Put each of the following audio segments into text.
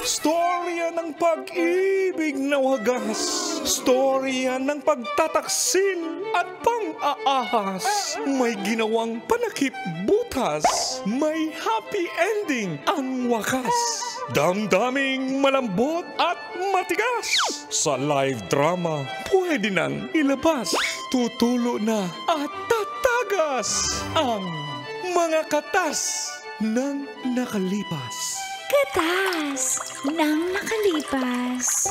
Storya ng pag-ibig na wagas. Storya ng pagtataksil at pang-aahas. May ginawang panakip butas. May happy ending ang wakas. Damdaming malambot at matigas. Sa live drama, pwede nang ilabas. Tutulo na at tatagas ang mga katas ng nakalipas. Katas ng nakalipas.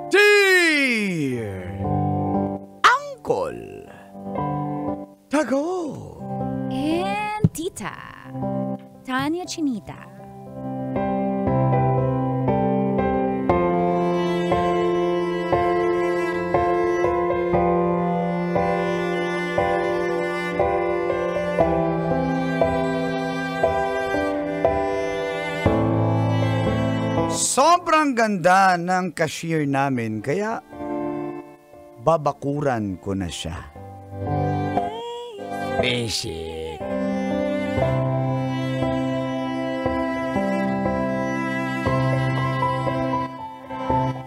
Dear Uncle Tago And Tita Tanya Chinita. Sobrang ganda ng cashier namin kaya babakuran ko na siya. Basic.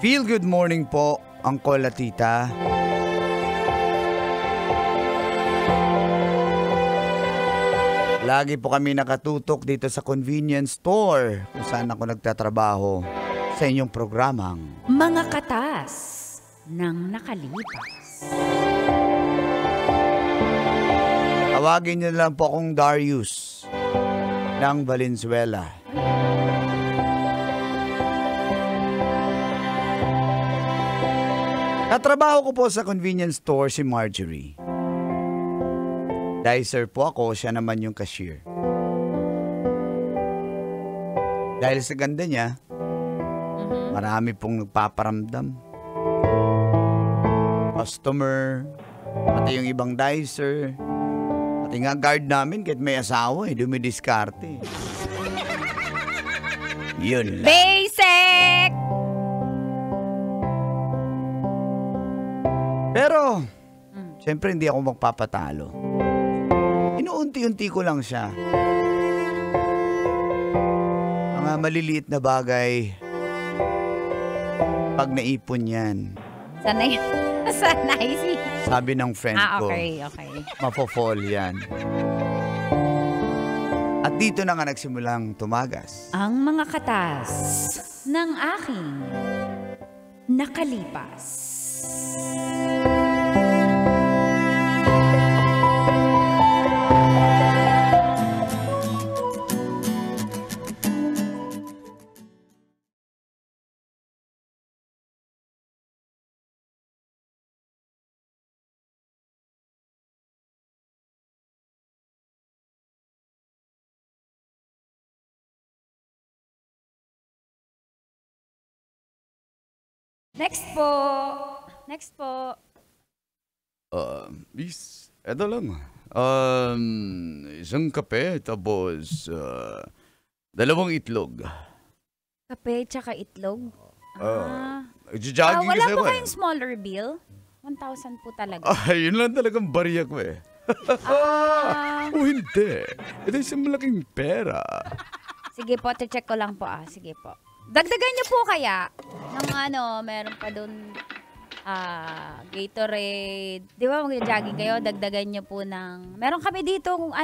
Feel good morning po, Uncle at Tita. Lagi po kami nakatutok dito sa convenience store kung saan ako nagtatrabaho sa inyong programang Mga katas ng nakalipas. tawagin niyo lang po akong Darius ng Valenzuela. Katrabaho ko po sa convenience store si Marjorie. Dicer po ako, siya naman yung cashier. Dahil sa ganda niya, marami pong nagpaparamdam. Customer, pati yung ibang dicer, pati nga guard namin kahit may asawa dumidiskarte. Yun lang. Basic! Pero, siyempre hindi ako magpapatalo. Inuunti-unti ko lang siya. Mga maliliit na bagay, pag naipon yan. Sanay. Sanay. Sabi ng friend ko, okay. mapofall yan. At dito na nga nagsimulang tumagas. Ang mga katas ng aking nakalipas. Next po. Miss, eto lang. Isang kape, tapos 2 itlog. Kape tsaka itlog. Jogging wala kasi po ako kayong smaller bill? 1,000 po talaga. Yun lang talagang bariya ko eh. Hindi. Ito isang malaking pera. Sige po, check ko lang po Sige po. Dagdagan niyo po kaya ng meron pa doon Gatorade. Di ba mag-jogging kayo? Dagdagan niyo po ng... Meron kami dito kung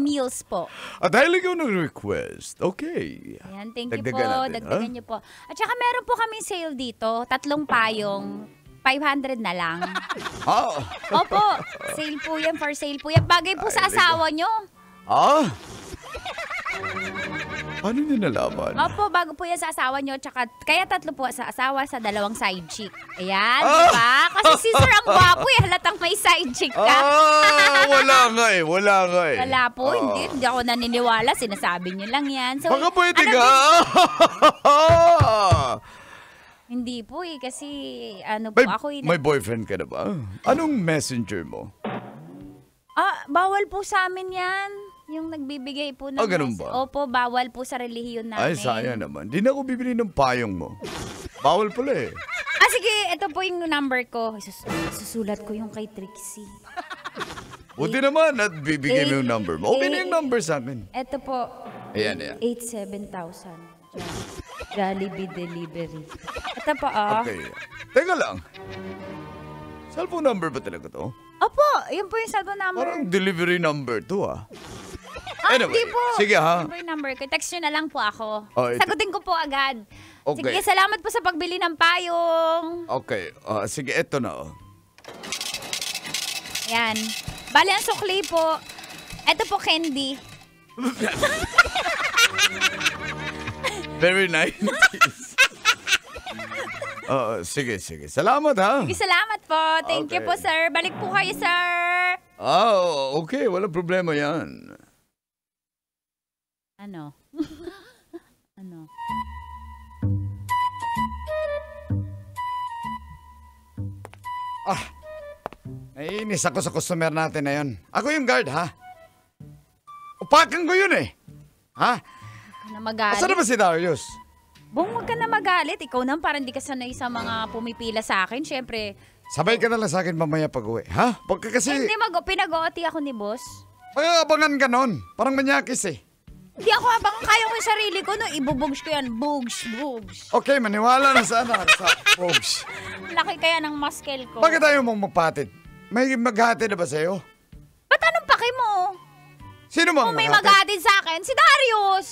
meals po. Dahil ikaw nag-request. Okay. Ayan, thank you po. Dagdagan niyo po. At saka meron po kami sale dito. 3 payong. 500 na lang. Opo. Sale po yan. For sale po yan. Bagay po sa asawa niyo. Ano niyo nalaman? Opo, bago po yan sa asawa nyo. Tsaka, kaya 3 po sa asawa sa 2 side chick. Ayan, di ba? Kasi si Sir ang gwapo halatang may side chick ka. Wala nga eh. Wala po, hindi ako naniniwala. Sinasabi nyo lang yan. So, baka pwede ka. Hindi po kasi ako may boyfriend ka na ba? Anong messenger mo? bawal po sa amin yan. Yung nagbibigay po ng ganun ba? Opo, bawal po sa relihiyon namin. Ay, sayang naman. Di na ako bibili ng payong mo. Bawal pala eh. Sige, ito po yung number ko. Susulat ko yung kay Trixie. Buti naman at bibigay mo yung number mo. Okay na yung number sa akin. Ito po. Ayan. 87,000. Jollibee Delivery. Ito po, Okay. Teka lang. Cellphone number ba talaga to? Opo, yun po yung cellphone number. Parang delivery number to Anyway, hindi po. Sige ha. Number, number ko. Text nyo na lang po ako. Ito. Sagutin ko po agad. Okay. Sige, salamat po sa pagbili ng payong. Okay. Sige, eto na Yan. Bali, ang sukli po. Ito po, candy. Very nice. Sige. Salamat ha. Sige, salamat po. Thank you Okay. po, sir. Balik po kayo, sir. Okay. Walang problema yan. Ano? Ano? Naiinis ako sa customer natin na yun. Ako yung guard, ha? Upakan ko yun eh. Ha? Huwag ka na magalit. Asan na ba si Darius? Bong, huwag ka na magalit. Ikaw naman parang di ka sanay sa mga pumipila sa akin. Siyempre, Sabay ka na lang sa akin mamaya pag uwi, ha? Pagka kasi, hindi pinag-OT ako ni boss. ay, abangan ka nun. Parang manyakis eh. Hindi ako habang kaya ko yung sarili ko, no, ibubugs ko yan. Bugs. Okay, maniwala na sana sa folks. Laki kaya ng muscle ko. Bakit ayaw mong magpatid? May maghati na ba sa'yo? Ba't anong paki mo? Sino bang Kung may maghatid? maghatid sa akin, si Darius.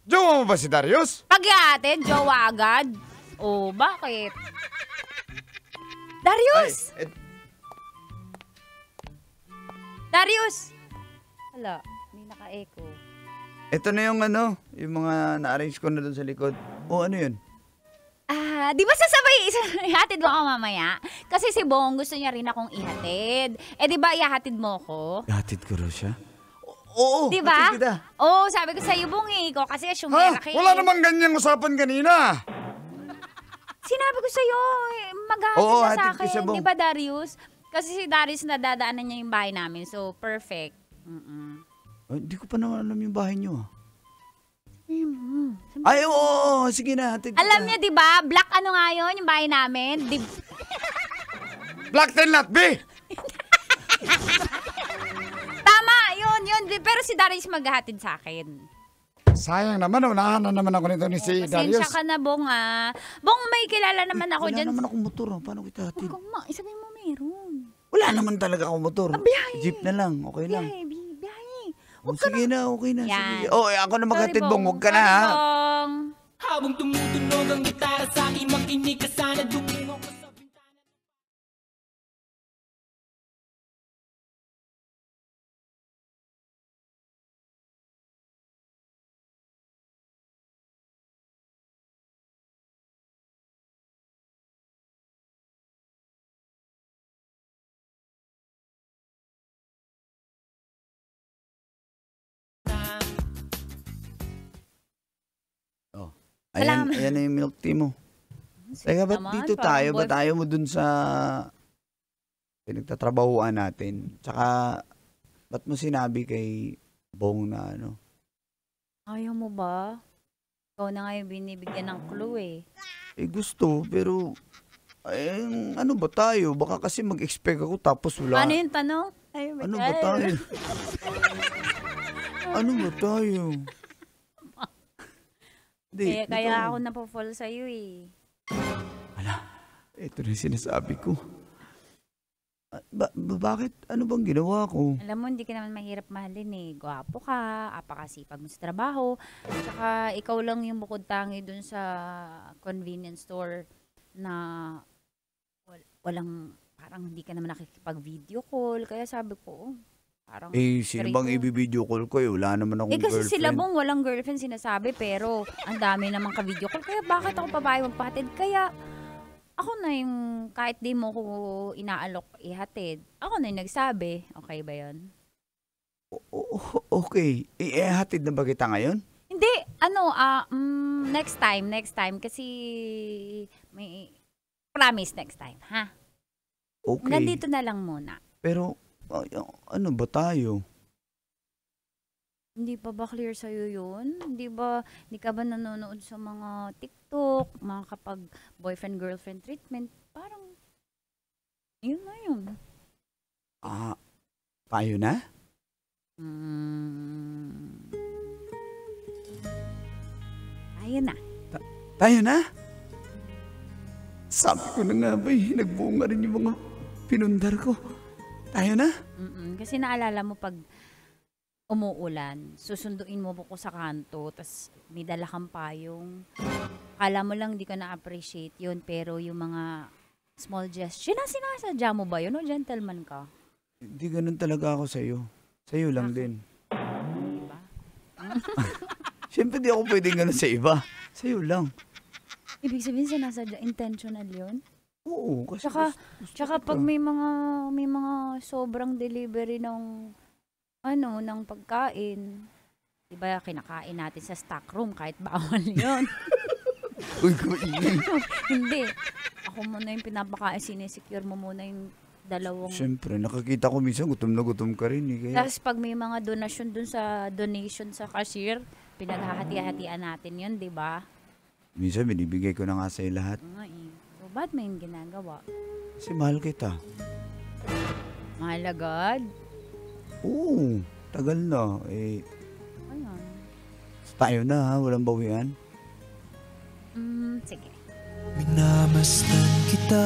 Jowa mo ba si Darius? Paghatid, jowa agad. Oh, bakit? Darius! Ay, Darius! Hala, may naka-echo. ito na yung yung mga na-arrange ko na doon sa likod. O ano yun? Di ba sasabay, ihatid mo ako mamaya? Kasi si Bong gusto niya rin akong ihatid. Di ba ihatid mo ko? Hatid ko raw siya? Oo, Di ba? hatid kita. Oo, sabi ko sa'yo, Bong, ikaw kasi Ha? syumeraki. Wala namang ganyang usapan kanina. Sinabi ko sa'yo, maghahatid Oo, ka sa hatid ko akin. siya, Bong. Di ba, Darius? Kasi si Darius nadadaanan niya yung bahay namin. So, perfect. Hindi ko pa naman alam yung bahay niyo. Mm. Ay, oo, sige na, hatid kita. Alam niya, di ba? Black ano nga yun, yung bahay namin. Black 10 lot, B! Tama, yun. Pero si Darius maghahatid sa akin. Sayang naman, unahan na naman ako nito ni si Pasensya Darius. ka na, Bong, Bong, may kilala naman ako Wala dyan. naman akong motor, paano kita hatid? Huwag ma, isabihin mo meron. Wala naman talaga akong motor. biyahe. Jeep na lang, okay lang. Biyahe. Sige na, okay na. Yan. Sige. Ako na maghatid, Sorry, Bong. Huwag ka na, Sorry, ha? Bong. Habang tumutunog ang gitara sa akin, makinig ka sana, dumungo ka sa bintana. Ayan, Salamat. ayan na yung milk tea mo. Teka, ba't naman, dito parang tayo? boy- Ba't tayo mo dun sa pinagtatrabahuan natin? Tsaka, ba't mo sinabi kay Bong na Ayaw mo ba? Ikaw na nga yung binibigyan ng clue eh. gusto, pero, ano ba tayo? Baka kasi mag-expect ako tapos wala. Ano yung tanong? Ay, Ano ba tayo? Ano ba tayo? Hindi, Kaya ako napofall sa'yo eh. ito na yung sinasabi ko. Bakit? Ano bang ginawa ko? Alam mo, hindi ka naman mahirap mahalin eh. Gwapo ka, apakasipag mo sa trabaho. Tsaka ikaw lang yung bukod tangi dun sa convenience store na walang, parang hindi ka naman nakikipag-video call. Kaya sabi ko, parang... Sino bang i-video call ko? Wala naman akong kasi girlfriend. sila Bong walang girlfriend sinasabi pero ang dami namang ka-video call. Kaya bakit ako babae magpahatid? Kaya ako na yung kahit di mo ko inaalok ihatid. Ako na yung nagsabi. Okay ba yun? Okay. Hatid na ba kita ngayon? Hindi. Next time. Kasi may promise next time. Ha? Okay. Nandito na lang muna. Pero, ano ba tayo? Hindi pa ba clear sa'yo yun? Hindi ka ba nanonood sa mga TikTok, mga kapag boyfriend-girlfriend treatment? Parang, yun na yun. Tayo na? Ayun na. Tayo na? Sabi ko na nga ba nagbunga rin yung mga pinundar ko. Tayo na? Kasi naalala mo pag umuulan, susunduin mo ko sa kanto, tas may dala kang payong. Kala mo lang di ko na-appreciate yun, pero yung mga small gesture, sinasadya mo ba yun o gentleman ka? Hindi ganun talaga ako sa'yo. Sa'yo lang din. Diba? Siyempre di ako pwedeng ganun sa iba. Sa'yo lang. Ibig sabihin sinasadya, intentional yun? Oo. Kasi Tsaka pag may mga sobrang delivery ng ng pagkain, diba kinakain natin sa stock room kahit bawal yun. Uy, kumaingay. Hindi. Ako muna yung pinapakain, sinesecure mo muna yung dalawang. Siyempre, nakakita ko minsan gutom na gutom ka rin. Kaya... Tapos pag may mga donation dun sa cashier, pinaghahati-hatian natin yun, diba? Minsan binibigay ko na nga sa'yo lahat. So, ba't may yung ginagawa? Kasi mahal kita. Mahal agad? Oo, tagal na. Ayun. Tayo na ha, walang bawian. Sige. Minamasdan kita.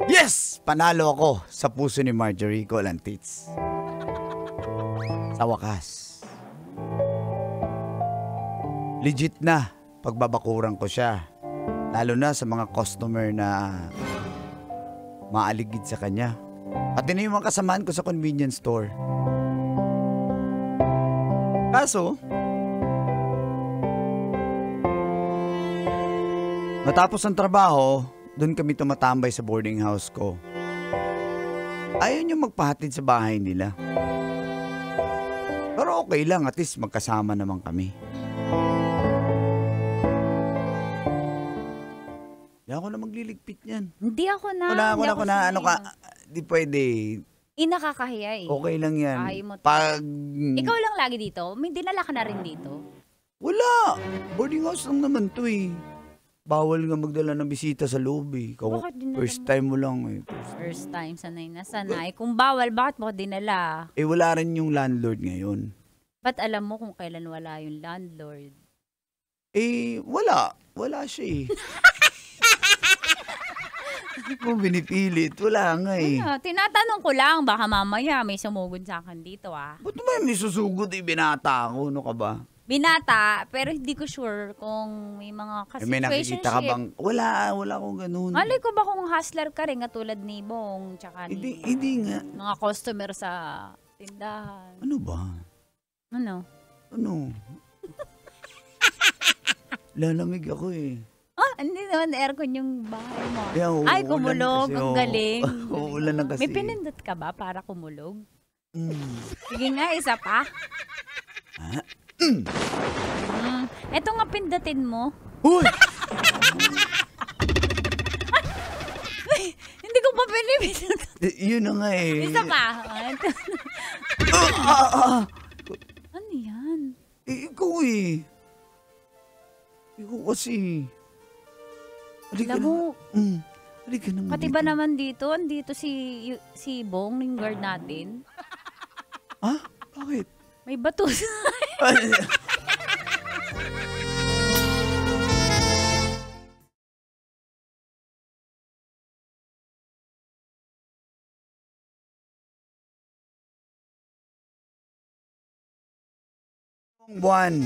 Yes! Panalo ako sa puso ni Marjorie Colantits. Sa wakas. Legit na pagbabakuran ko siya. Lalo na sa mga customer na maaligid sa kanya. Pati na yung mga kasamaan ko sa convenience store. Kaso, matapos ang trabaho, doon kami tumatambay sa boarding house ko. Ayaw niyo magpahatid sa bahay nila. Pero okay lang, at least magkasama naman kami. Hindi ako na magliligpit niyan. Hindi ako na. Ano ka, di pwede. Nakakahiya eh. Okay lang yan. Ayaw mo to. Pag... Ikaw lang lagi dito? May dinala ka na rin dito? Wala! Boarding house lang naman to eh. Bawal nga magdala ng bisita sa loob eh. Bakit dinala First mo? time mo lang eh. First time, sanay na sanay. Kung bawal, bakit mo dinala? Eh wala rin yung landlord ngayon. Ba't alam mo kung kailan wala yung landlord? Eh, wala. Wala siya eh. Kung binipilit, wala nga eh. Tinatanong ko lang, baka mamaya may sumugod sa akin dito ah. Ba't naman may susugod eh, binata ako, ano ka ba? Binata, pero hindi ko sure kung may mga Eh, may nakikita ka bang, wala akong ganun. Malay ko ba kung hustler ka rin, katulad ni Bong, tsaka ni Hindi nga. mga customer sa tindahan. Ano ba? Ano? Ano? Lalamig ako eh. Hindi naman aircon yung bahay mo. Kaya Ay, uulan kumulog. kasi, Ang oo. galing. Uulan na kasi. May pinindot ka ba para kumulog? Mm. Sige nga, isa pa. Eto nga pindutin mo. Uy! Hindi ko pa pinipindot. Yun na nga eh. Isa pa. Ano yan? Ikaw eh. Ikaw kasi. Halika Alam mo, na. Halika naman pati ba naman dito? Andito si Bong, yung guard natin. Ha? Bakit? May bato. Buwan.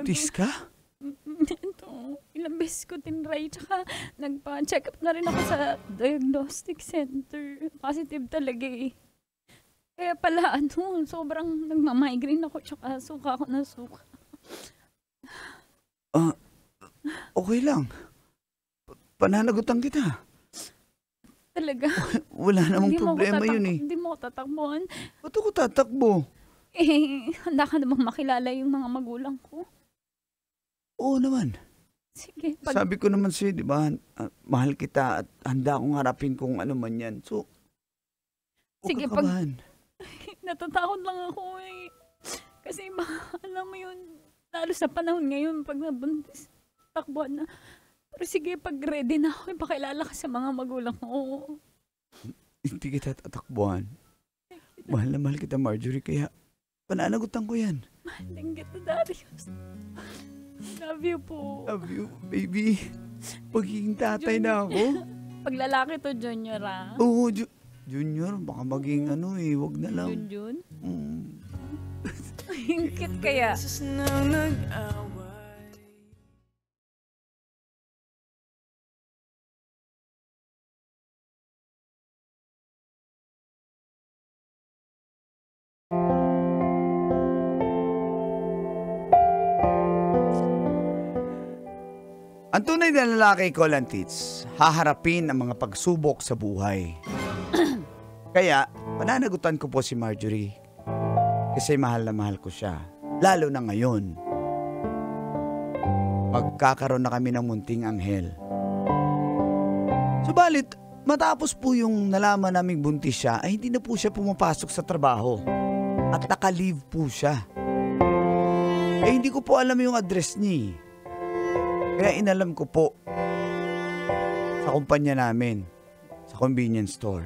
Tis ka? Ito, ilang beses ko tinry. Tsaka nagpa-check up na rin ako sa diagnostic center. Positive talaga eh. Kaya pala, sobrang nagmamigraine ako tsaka suka ako na suka. Okay lang. Pananagutan kita. Talaga. Wala namang problema yun eh. Hindi mo ako tatakbuhan. Ba't ako tatakbo? Handa ka namang makilala yung mga magulang ko. Oo naman. Sige. Sabi ko naman sa'yo, di ba, mahal kita at handa akong harapin kung ano man yan. So, sige, kakabahan. Natatakot lang ako eh. Kasi alam mo yun, lalo sa panahon ngayon, pag nabuntis, takbuhan na. Pero sige, pag ready na ako, ipakilala ka sa mga magulang ko. Hindi kita tatakbuhan. Mahal na mahal kita, Marjorie, kaya pananagutan ko yan. Mahaling kita, Darius. Love you po. Love you, baby. Pagiging tatay na ako. Pag lalaki to, Junior Oo, Junior, baka maging wag na lang. Jun? Hingkit kaya. Ang tunay na lalaki, Colantits, haharapin ang mga pagsubok sa buhay. Kaya, pananagutan ko po si Marjorie. Kasi mahal na mahal ko siya. Lalo na ngayon. Magkakaroon na kami ng munting anghel. Subalit, matapos po yung nalaman naming buntis siya, ay hindi na po siya pumapasok sa trabaho. At naka-leave po siya. Hindi ko po alam yung address niya. Kaya inalam ko po sa kumpanya namin, sa convenience store.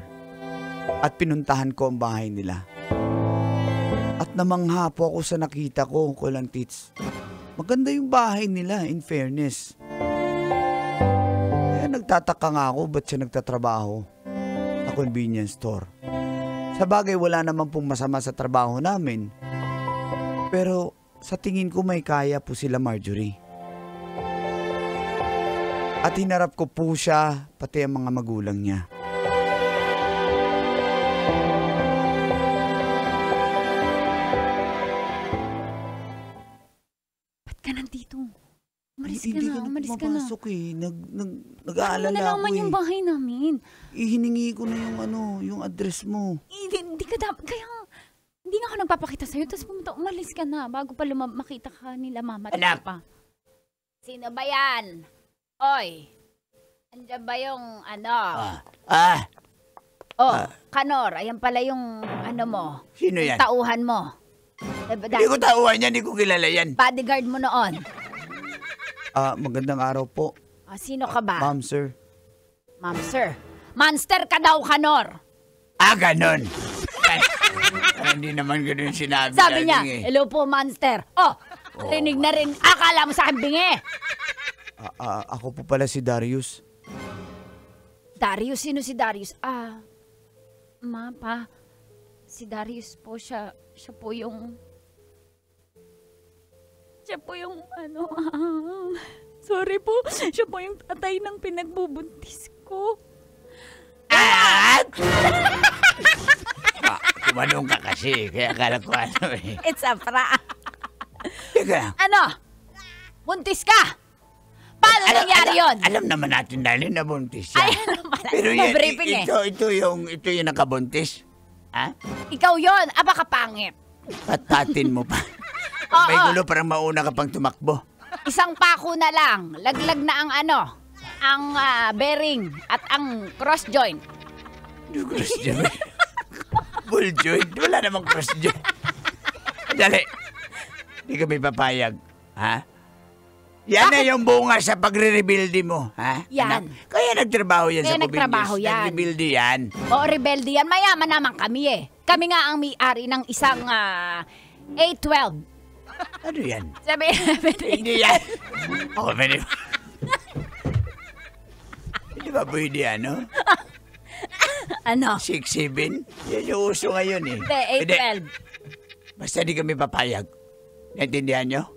At pinuntahan ko ang bahay nila. At namangha po ako sa nakita ko, Colantits. Maganda yung bahay nila, in fairness. Kaya nagtataka nga ako ba't siya nagtatrabaho sa convenience store. Sa bagay, wala naman pong masama sa trabaho namin. Pero sa tingin ko may kaya po sila, Marjorie. At hinarap ko po siya, pati ang mga magulang niya. Ba't ka nandito? Umalis ka Hindi na, ka umalis ka na. pumapasok eh. Nag-aalala Ano ako naman yung bahay namin? Hiningi ko na yung address mo. Hindi ka dapat, kaya hindi nga ako nagpapakita sa'yo, tapos umalis ka na bago pa makita ka nila mama. Anak! Pa. Sino ba yan? Oy, andyan ba yung Kanor, ayan pala yung mo. Sino yan? Tauhan mo. Hindi ko tauhan yan, hindi ko kilala yan. Bodyguard mo noon. Magandang araw po. Sino ka ba? Ma'am, sir. Ma'am, sir. Monster ka daw, Kanor. Ganon. Hindi naman ganun sinabi. Sabi niya, eh. hello po, Monster. Rinig na rin. Akala mo sa akin bingi. Ako po pala si Darius. Darius? Sino si Darius? Pa. Si Darius po, siya po yung... sorry po. Siya po yung tatay ng pinagbubuntis ko. Kumanong ka kasi, kaya akala ko eh. It's a prank. Teka, Buntis ka? Paano nangyari yun? alam naman natin dahil nabuntis siya. Ay, ano pala? Pero yan, Briefing ito yung nakabuntis. Ha? Ikaw yun. Baka pangit. Patatin mo pa. Oo. May gulo, parang mauna ka pang tumakbo. Isang pako na lang. Laglag na ang bearing at ang cross joint. Cross joint. Bull joint. Wala namang cross joint. Dali. Hindi kami papayag. Ha? Yan na yung bunga sa pagre-rebuilde mo. Ha? Yan. Anak? Kaya nagtrabaho yan Kaya sa nagtrabaho Kubinyos. yan. Nag-rebuilde yan. Oo, rebelde yan. Mayaman naman kami eh. Kami nga ang may-ari ng isang A12. Ano yan? Sabi, Hindi yan. Ako, pwede ba? Hindi ba pwede Ano? 6-7? Yan yung uso ngayon eh. Hindi, A12. Basta di kami papayag. Naintindihan nyo?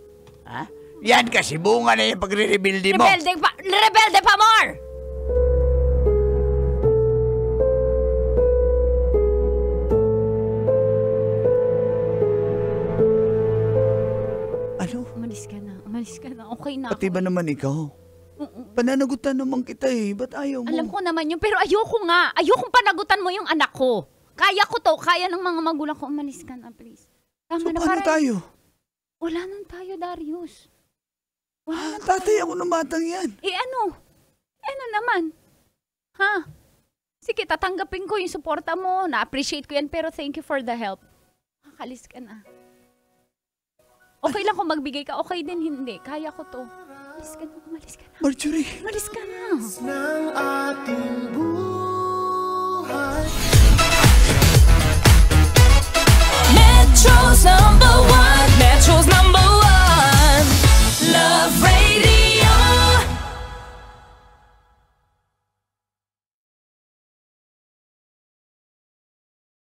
Ha? Yan kasi bunga na yung pagre-rebuilde mo. Rebelde pa more! Umalis ka na. Umalis ka na. Okay na Pati ako. ba naman ikaw? Pananagutan naman kita eh. Ba't ayaw mo? Alam ko naman yun, pero ayoko nga. Ayokong panagutan mo yung anak ko. Kaya ko to. Kaya ng mga magulang ko. Umalis ka na, please. Tama So na, paano tayo? Wala nang tayo, Darius. Wala nang Tatay ako ng batang yan. ano? Ano naman? Ha? Sige, tatanggapin ko yung suporta mo. Na-appreciate ko yan, pero thank you for the help. Kakalis ka na. Okay lang kung magbigay ka. Okay din, hindi. Kaya ko to. Umalis ka na. Umalis ka na. Marjorie. Umalis ka na. ng ating buhay.